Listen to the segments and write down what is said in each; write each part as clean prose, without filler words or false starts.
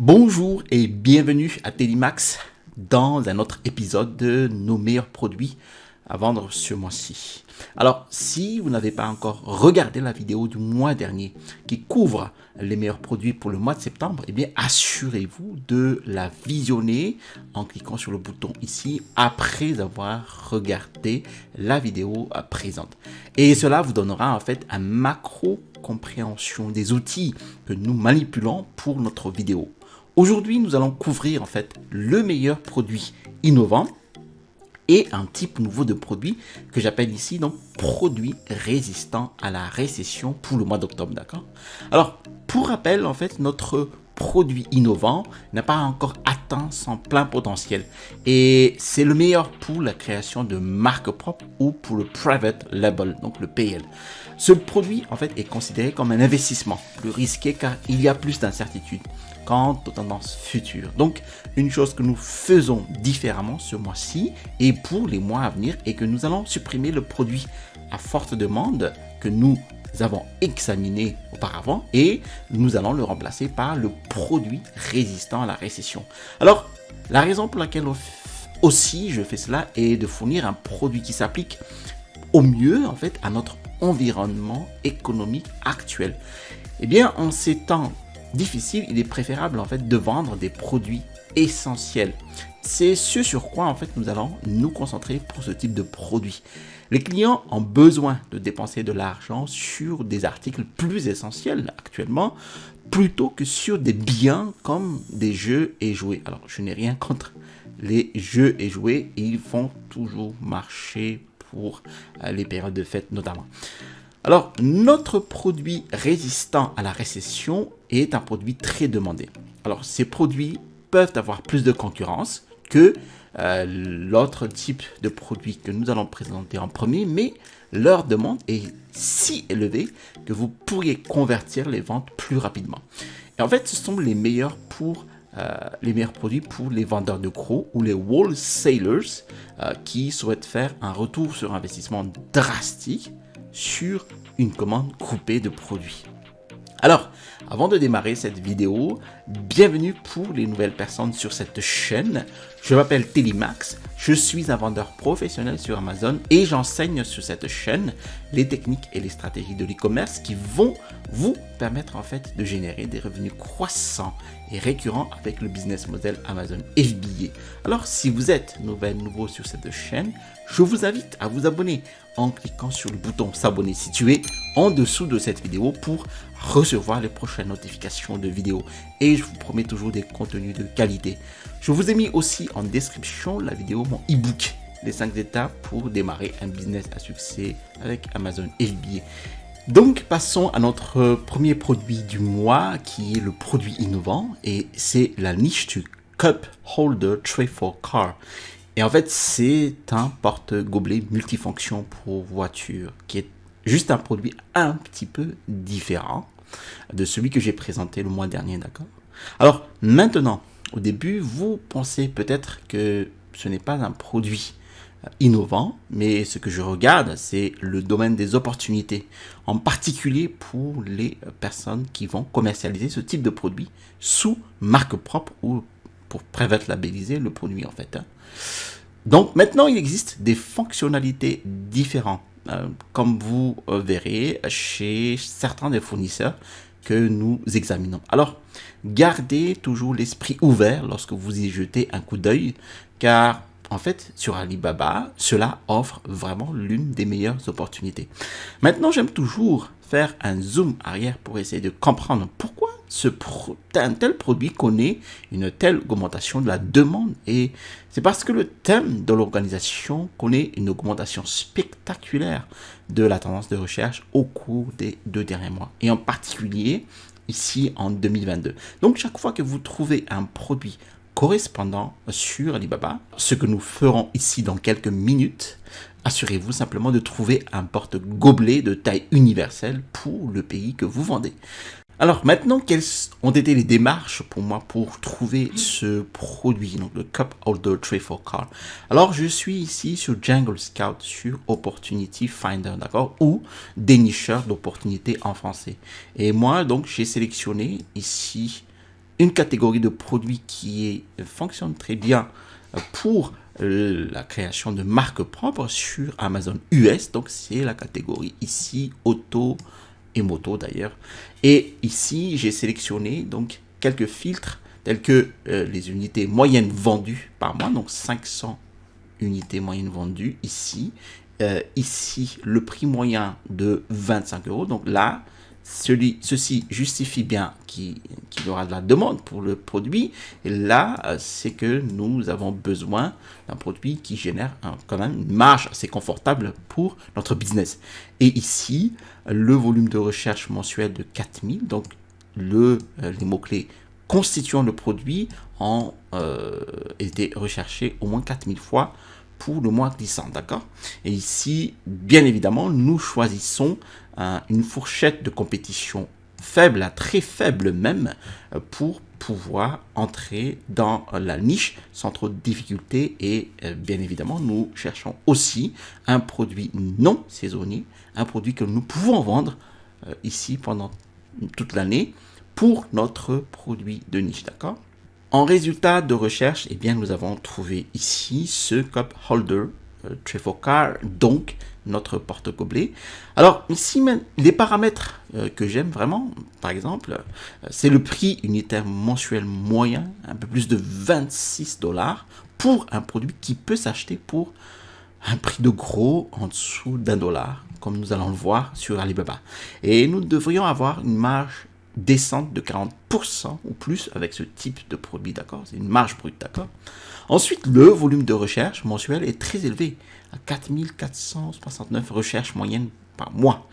Bonjour et bienvenue à Télimax dans un autre épisode de nos meilleurs produits à vendre ce mois-ci. Alors, si vous n'avez pas encore regardé la vidéo du mois dernier qui couvre les meilleurs produits pour le mois de septembre, eh bien, assurez-vous de la visionner en cliquant sur le bouton ici après avoir regardé la vidéo présente. Et cela vous donnera en fait un macro compréhension des outils que nous manipulons pour notre vidéo. Aujourd'hui, nous allons couvrir en fait le meilleur produit innovant et un type nouveau de produit que j'appelle ici donc produit résistant à la récession pour le mois d'octobre, d'accord? Alors, pour rappel, en fait, notre produit innovant n'a pas encore atteint son plein potentiel et c'est le meilleur pour la création de marques propres ou pour le private label, donc le PL. Ce produit en fait est considéré comme un investissement plus risqué car il y a plus d'incertitudes quant aux tendances futures. Donc, une chose que nous faisons différemment ce mois-ci et pour les mois à venir est que nous allons supprimer le produit à forte demande que nous avons examiné auparavant et nous allons le remplacer par le produit résistant à la récession. Alors, la raison pour laquelle aussi je fais cela est de fournir un produit qui s'applique au mieux en fait à notre environnement économique actuel. Eh bien, en ces temps difficile, il est préférable en fait de vendre des produits essentiels. C'est ce sur quoi en fait nous allons nous concentrer pour ce type de produit. Les clients ont besoin de dépenser de l'argent sur des articles plus essentiels actuellement plutôt que sur des biens comme des jeux et jouets. Alors, je n'ai rien contre les jeux et jouets, ils font toujours marcher pour les périodes de fête notamment. Alors, notre produit résistant à la récession est un produit très demandé. Alors, ces produits peuvent avoir plus de concurrence que l'autre type de produit que nous allons présenter en premier, mais leur demande est si élevée que vous pourriez convertir les ventes plus rapidement. Et en fait, ce sont les meilleurs produits pour les vendeurs de gros ou les wholesalers qui souhaitent faire un retour sur investissement drastique sur une commande coupée de produits. Alors, avant de démarrer cette vidéo, bienvenue pour les nouvelles personnes sur cette chaîne. Je m'appelle Télimax, je suis un vendeur professionnel sur Amazon et j'enseigne sur cette chaîne les techniques et les stratégies de l'e-commerce qui vont vous permettre en fait de générer des revenus croissants et récurrents avec le business model Amazon FBA. Alors, si vous êtes nouveau sur cette chaîne, je vous invite à vous abonner en cliquant sur le bouton s'abonner situé en dessous de cette vidéo pour recevoir les prochaines notifications de vidéos et je vous promets toujours des contenus de qualité. Je vous ai mis aussi en description la vidéo, mon e-book, les 5 étapes pour démarrer un business à succès avec Amazon FBA. Donc, passons à notre premier produit du mois qui est le produit innovant et c'est la niche du Cup Holder Tray for Car. Et en fait, c'est un porte-gobelet multifonction pour voiture qui est juste un produit un petit peu différent de celui que j'ai présenté le mois dernier, d'accord? Alors, maintenant, au début, vous pensez peut-être que ce n'est pas un produit innovant, mais ce que je regarde, c'est le domaine des opportunités, en particulier pour les personnes qui vont commercialiser ce type de produit sous marque propre ou pour private labelliser le produit en fait. Donc maintenant, il existe des fonctionnalités différentes, comme vous verrez chez certains des fournisseurs que nous examinons. Alors, gardez toujours l'esprit ouvert lorsque vous y jetez un coup d'œil, car en fait, sur Alibaba, cela offre vraiment l'une des meilleures opportunités. Maintenant, j'aime toujours faire un zoom arrière pour essayer de comprendre pourquoi un tel produit connaît une telle augmentation de la demande. Et c'est parce que le thème de l'organisation connaît une augmentation spectaculaire de la tendance de recherche au cours des 2 derniers mois. Et en particulier, ici en 2022. Donc, chaque fois que vous trouvez un produit correspondant sur Alibaba, ce que nous ferons ici dans quelques minutes, assurez-vous simplement de trouver un porte-gobelet de taille universelle pour le pays que vous vendez. Alors maintenant, quelles ont été les démarches pour moi pour trouver ce produit, donc le Cup Holder Tray for Car? Alors je suis ici sur Jungle Scout, sur Opportunity Finder, d'accord, ou dénicheur d'opportunités en français. Et moi donc j'ai sélectionné ici une catégorie de produits qui fonctionne très bien pour la création de marques propres sur Amazon US. Donc, c'est la catégorie ici, auto et moto d'ailleurs. Et ici, j'ai sélectionné donc quelques filtres tels que les unités moyennes vendues par mois, donc 500 unités moyennes vendues ici. Ici, le prix moyen de 25 euros. Donc là, ceci justifie bien qu'il y aura de la demande pour le produit. Et là, c'est que nous avons besoin d'un produit qui génère quand même une marge assez confortable pour notre business. Et ici, le volume de recherche mensuel de 4000, donc les mots-clés constituant le produit ont été recherchés au moins 4000 fois pour le mois glissant, d'accord? Et ici, bien évidemment, nous choisissons une fourchette de compétition faible à très faible même pour pouvoir entrer dans la niche sans trop de difficultés. Et bien évidemment, nous cherchons aussi un produit non saisonnier, un produit que nous pouvons vendre ici pendant toute l'année pour notre produit de niche, d'accord? En résultat de recherche, eh bien, nous avons trouvé ici ce cup holder Trifocar, donc notre porte-gobelet. Alors ici, les paramètres que j'aime vraiment, par exemple, c'est le prix unitaire mensuel moyen, un peu plus de 26 $ pour un produit qui peut s'acheter pour un prix de gros en dessous d'$1, comme nous allons le voir sur Alibaba. Et nous devrions avoir une marge descente de 40% ou plus avec ce type de produit, d'accord? C'est une marge brute, d'accord? Ensuite, le volume de recherche mensuel est très élevé, à 4469 recherches moyennes par mois.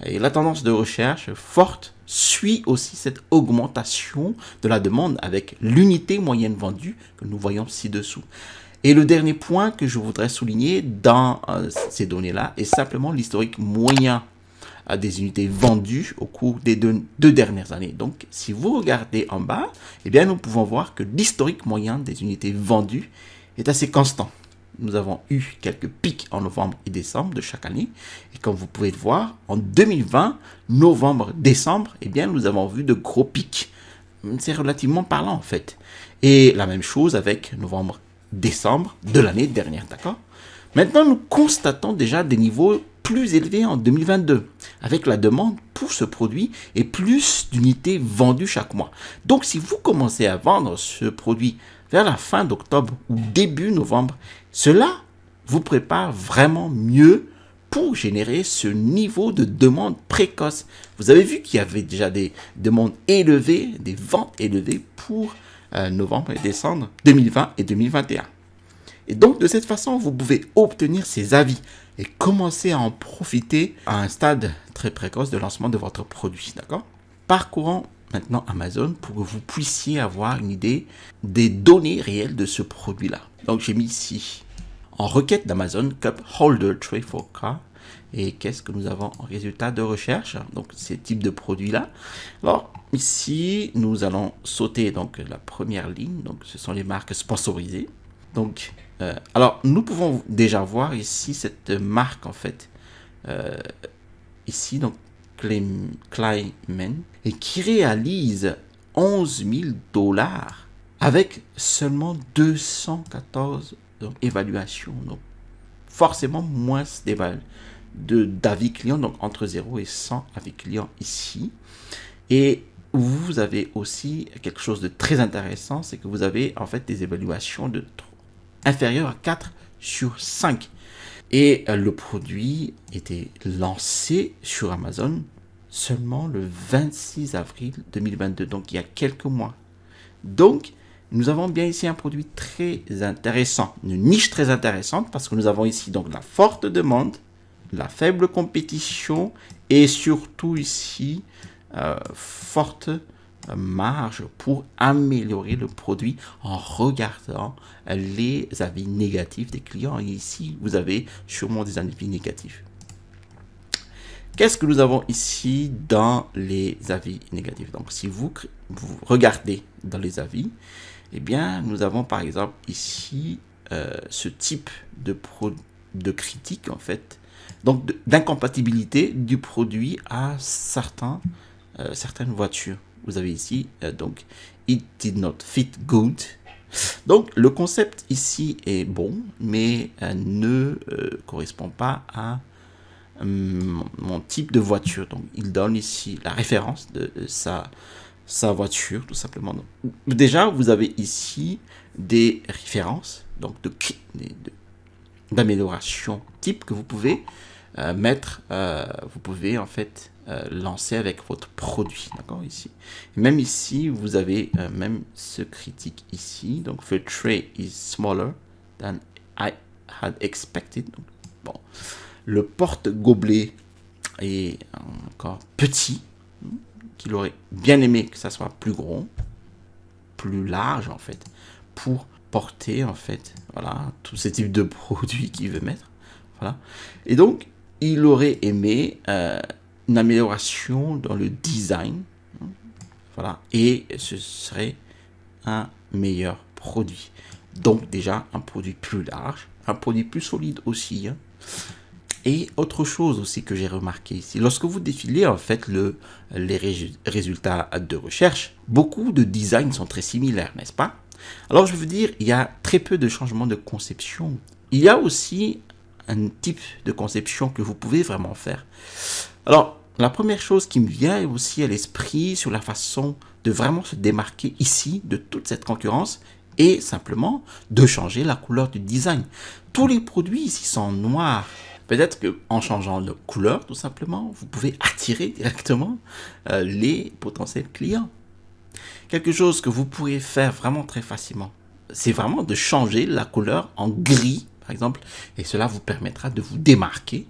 Et la tendance de recherche forte suit aussi cette augmentation de la demande avec l'unité moyenne vendue que nous voyons ci-dessous. Et le dernier point que je voudrais souligner dans ces données-là est simplement l'historique moyen à des unités vendues au cours des deux dernières années. Donc, si vous regardez en bas, eh bien, nous pouvons voir que l'historique moyen des unités vendues est assez constant. Nous avons eu quelques pics en novembre et décembre de chaque année. Et comme vous pouvez le voir, en 2020, novembre, décembre, eh bien, nous avons vu de gros pics. C'est relativement parlant, en fait. Et la même chose avec novembre, décembre de l'année dernière, d'accord? Maintenant, nous constatons déjà des niveaux plus élevés en 2022, avec la demande pour ce produit et plus d'unités vendues chaque mois. Donc, si vous commencez à vendre ce produit vers la fin d'octobre ou début novembre, cela vous prépare vraiment mieux pour générer ce niveau de demande précoce. Vous avez vu qu'il y avait déjà des demandes élevées, des ventes élevées pour novembre et décembre 2020 et 2021. Et donc, de cette façon, vous pouvez obtenir ces avis et commencer à en profiter à un stade très précoce de lancement de votre produit, d'accord? Parcourons maintenant Amazon pour que vous puissiez avoir une idée des données réelles de ce produit-là. Donc, j'ai mis ici en requête d'Amazon Cup Holder Trifocar. Et qu'est-ce que nous avons en résultat de recherche? Donc, ces types de produits-là. Alors, ici, nous allons sauter donc la première ligne. Donc, ce sont les marques sponsorisées. Donc, alors, nous pouvons déjà voir ici cette marque, en fait, ici, donc, Clayman, et qui réalise 11 000 $ avec seulement 214 évaluations. Donc, forcément, moins d'avis clients, donc entre 0 et 100 avis clients ici. Et vous avez aussi quelque chose de très intéressant, c'est que vous avez en fait des évaluations inférieures à 4 sur 5. Et le produit était lancé sur Amazon seulement le 26 avril 2022, donc il y a quelques mois. Donc, nous avons bien ici un produit très intéressant, une niche très intéressante, parce que nous avons ici donc la forte demande, la faible compétition et surtout ici, forte marge pour améliorer le produit en regardant les avis négatifs des clients. Et ici, vous avez sûrement des avis négatifs. Qu'est-ce que nous avons ici dans les avis négatifs? Donc, si vous regardez dans les avis, eh bien, nous avons par exemple ici ce type de critique, en fait, donc d'incompatibilité du produit à certaines voitures. Vous avez ici donc it did not fit good. Donc, le concept ici est bon, mais ne correspond pas à mon type de voiture. Donc, il donne ici la référence de sa voiture, tout simplement. Donc, déjà, vous avez ici des références, donc d'amélioration type que vous pouvez mettre, vous pouvez en fait lancer avec votre produit, d'accord, ici. Et même ici, vous avez même ce critique ici, donc the tray is smaller than I had expected. Donc, bon, le porte-gobelet est encore petit, qu'il aurait bien aimé que ça soit plus gros, plus large en fait, pour porter en fait, voilà, tous ces types de produits qu'il veut mettre, voilà. Et donc, il aurait aimé une amélioration dans le design, voilà, et ce serait un meilleur produit. Donc déjà, un produit plus large, un produit plus solide aussi, hein. Et autre chose aussi que j'ai remarqué ici, lorsque vous défilez en fait les résultats de recherche, beaucoup de designs sont très similaires, n'est-ce pas? Alors je veux dire, il y a très peu de changements de conception. Il y a aussi un type de conception que vous pouvez vraiment faire. Alors, la première chose qui me vient aussi à l'esprit sur la façon de vraiment se démarquer ici de toute cette concurrence est simplement de changer la couleur du design. Tous les produits ici sont noirs. Peut-être qu'en changeant de couleur, tout simplement, vous pouvez attirer directement les potentiels clients. Quelque chose que vous pourrez faire vraiment très facilement, c'est vraiment de changer la couleur en gris, par exemple, et cela vous permettra de vous démarquer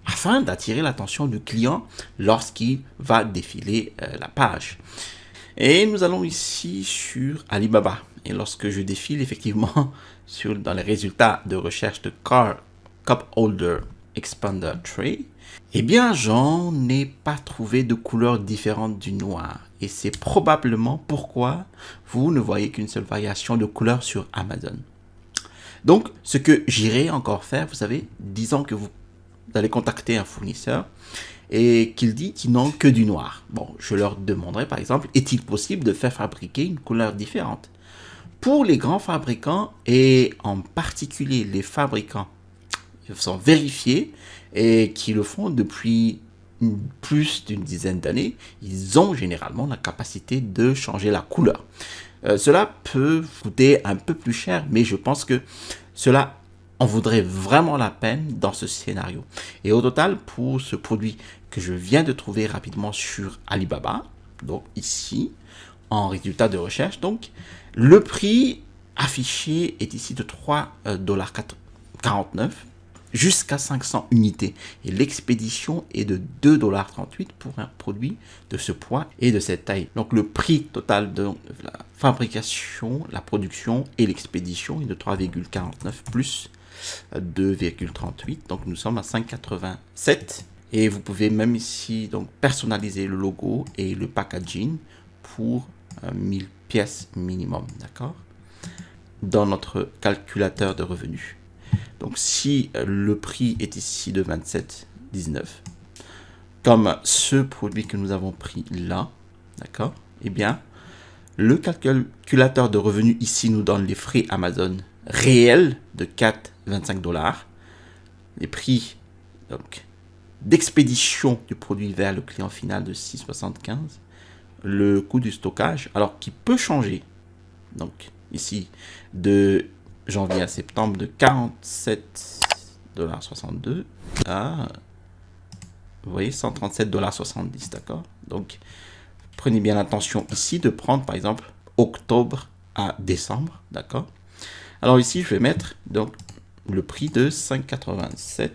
afin d'attirer l'attention du client lorsqu'il va défiler la page. Et nous allons ici sur Alibaba. Et lorsque je défile effectivement dans les résultats de recherche de Car Cup Holder Expander Tray, eh bien, j'en ai pas trouvé de couleur différente du noir. Et c'est probablement pourquoi vous ne voyez qu'une seule variation de couleur sur Amazon. Donc, ce que j'irai encore faire, vous savez, disons que vous allez contacter un fournisseur et qu'il dit qu'ils n'ont que du noir. Bon, je leur demanderai par exemple, est-il possible de faire fabriquer une couleur différente? Pour les grands fabricants et en particulier les fabricants qui sont vérifiés et qui le font depuis plus d'une dizaine d'années, ils ont généralement la capacité de changer la couleur. Cela peut coûter un peu plus cher, mais je pense que cela en vaudrait vraiment la peine dans ce scénario. Et au total, pour ce produit que je viens de trouver rapidement sur Alibaba, donc ici, en résultat de recherche, donc le prix affiché est ici de 3,49$ jusqu'à 500 unités. Et l'expédition est de 2,38$ pour un produit de ce poids et de cette taille. Donc le prix total de la fabrication, la production et l'expédition est de 3,49$ plus 2,38$. Donc nous sommes à 5,87$. Et vous pouvez même ici donc personnaliser le logo et le packaging pour 1000 pièces minimum, d'accord, dans notre calculateur de revenus. Donc si le prix est ici de 27,19, comme ce produit que nous avons pris là, d'accord, eh bien le calculateur de revenus ici nous donne les frais Amazon réels de 4,25$, les prix donc d'expédition du produit vers le client final de 6,75$, le coût du stockage, alors qui peut changer, donc ici de janvier à septembre de 47,62$ à, vous voyez, 137,70$, d'accord. Donc prenez bien attention ici de prendre par exemple octobre à décembre, d'accord. Alors ici je vais mettre donc le prix de 5,87$.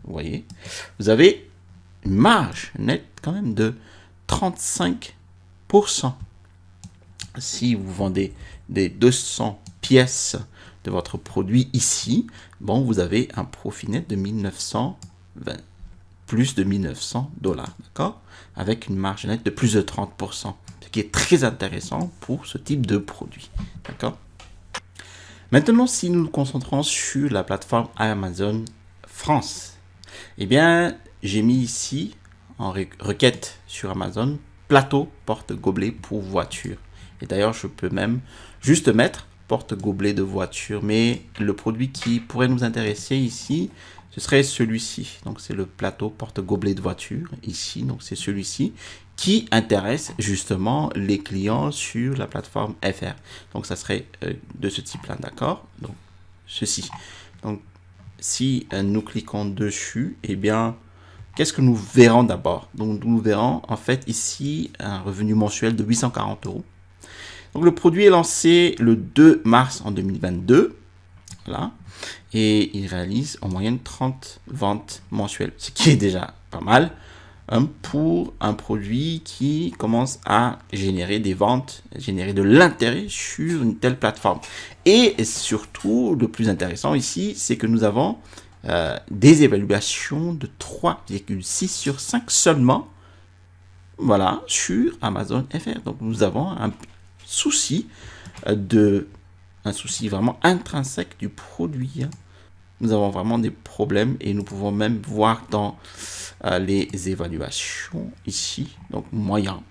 Vous voyez, vous avez une marge nette quand même de 35%. Si vous vendez des 200 pièces de votre produit ici, bon, vous avez un profit net de 1920, plus de 1900$, d'accord, avec une marge nette de plus de 30%, ce qui est très intéressant pour ce type de produit, d'accord. Maintenant, si nous nous concentrons sur la plateforme Amazon France, eh bien, j'ai mis ici en requête sur Amazon plateau porte-gobelet pour voiture. Et d'ailleurs, je peux même juste mettre porte-gobelet de voiture. Mais le produit qui pourrait nous intéresser ici, ce serait celui-ci. Donc, c'est le plateau porte-gobelet de voiture ici. Donc, c'est celui-ci qui intéresse justement les clients sur la plateforme FR. Donc, ça serait de ce type-là, d'accord? Donc, ceci. Donc, si nous cliquons dessus, eh bien, qu'est-ce que nous verrons d'abord? Donc, nous verrons en fait ici un revenu mensuel de 840 €. Donc, le produit est lancé le 2 mars en 2022. Voilà. Et il réalise en moyenne 30 ventes mensuelles, ce qui est déjà pas mal pour un produit qui commence à générer des ventes, générer de l'intérêt sur une telle plateforme. Et surtout, le plus intéressant ici, c'est que nous avons des évaluations de 3,6 sur 5 seulement, voilà, sur Amazon FR. Donc, nous avons un souci vraiment intrinsèque du produit. Nous avons vraiment des problèmes et nous pouvons même voir dans les évaluations ici. Donc, moyen,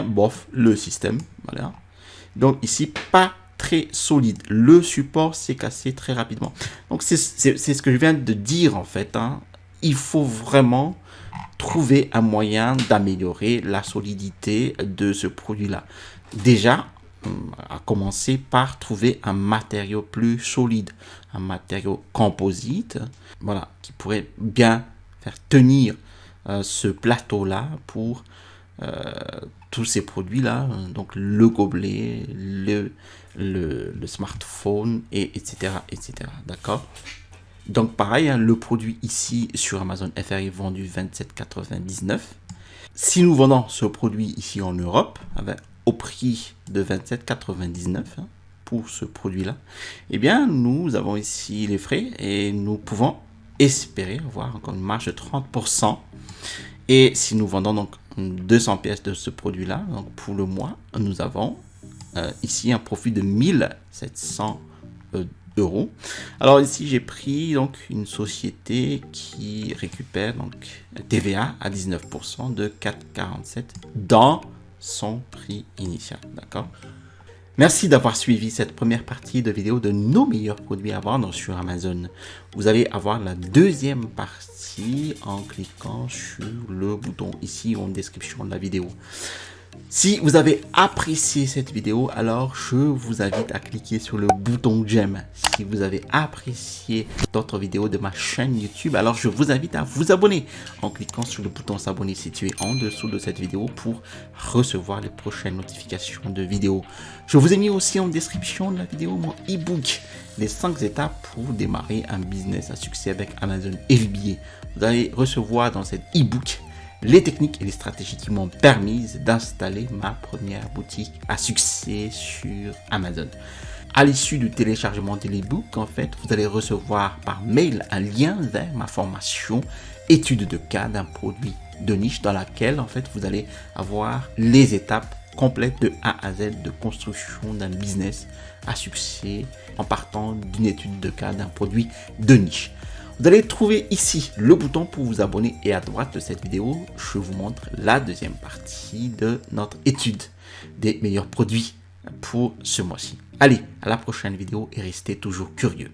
bof, le système. Voilà. Donc, ici, pas très solide. Le support s'est cassé très rapidement. Donc, c'est ce que je viens de dire en fait. Il faut vraiment trouver un moyen d'améliorer la solidité de ce produit-là. Déjà, à commencer par trouver un matériau plus solide, un matériau composite, voilà, qui pourrait bien faire tenir ce plateau-là pour tous ces produits-là, donc le gobelet, le smartphone, etc. D'accord? Donc pareil, le produit ici sur Amazon FR est vendu 27,99 €. Si nous vendons ce produit ici en Europe, au prix de 27,99 € pour ce produit-là, eh bien, nous avons ici les frais et nous pouvons espérer avoir encore une marge de 30%. Et si nous vendons donc 200 pièces de ce produit-là, donc pour le mois, nous avons ici un profit de 1 700 €. Alors ici, j'ai pris donc une société qui récupère donc TVA à 19% de 4,47 € dans son prix initial, d'accord? Merci d'avoir suivi cette première partie de vidéo de nos meilleurs produits à vendre sur Amazon. Vous allez avoir la deuxième partie en cliquant sur le bouton ici en description de la vidéo. Si vous avez apprécié cette vidéo, alors je vous invite à cliquer sur le bouton j'aime. Si vous avez apprécié d'autres vidéos de ma chaîne YouTube, alors je vous invite à vous abonner en cliquant sur le bouton s'abonner situé en dessous de cette vidéo pour recevoir les prochaines notifications de vidéos. Je vous ai mis aussi en description de la vidéo mon e-book, les 5 étapes pour démarrer un business à succès avec Amazon FBA. Vous allez recevoir dans cet e-book les techniques et les stratégies qui m'ont permis d'installer ma première boutique à succès sur Amazon. À l'issue du téléchargement de l'e-book, en fait, vous allez recevoir par mail un lien vers ma formation étude de cas d'un produit de niche dans laquelle, en fait, vous allez avoir les étapes complètes de A à Z de construction d'un business à succès en partant d'une étude de cas d'un produit de niche. Vous allez trouver ici le bouton pour vous abonner et à droite de cette vidéo, je vous montre la deuxième partie de notre étude des meilleurs produits pour ce mois-ci. Allez, à la prochaine vidéo et restez toujours curieux.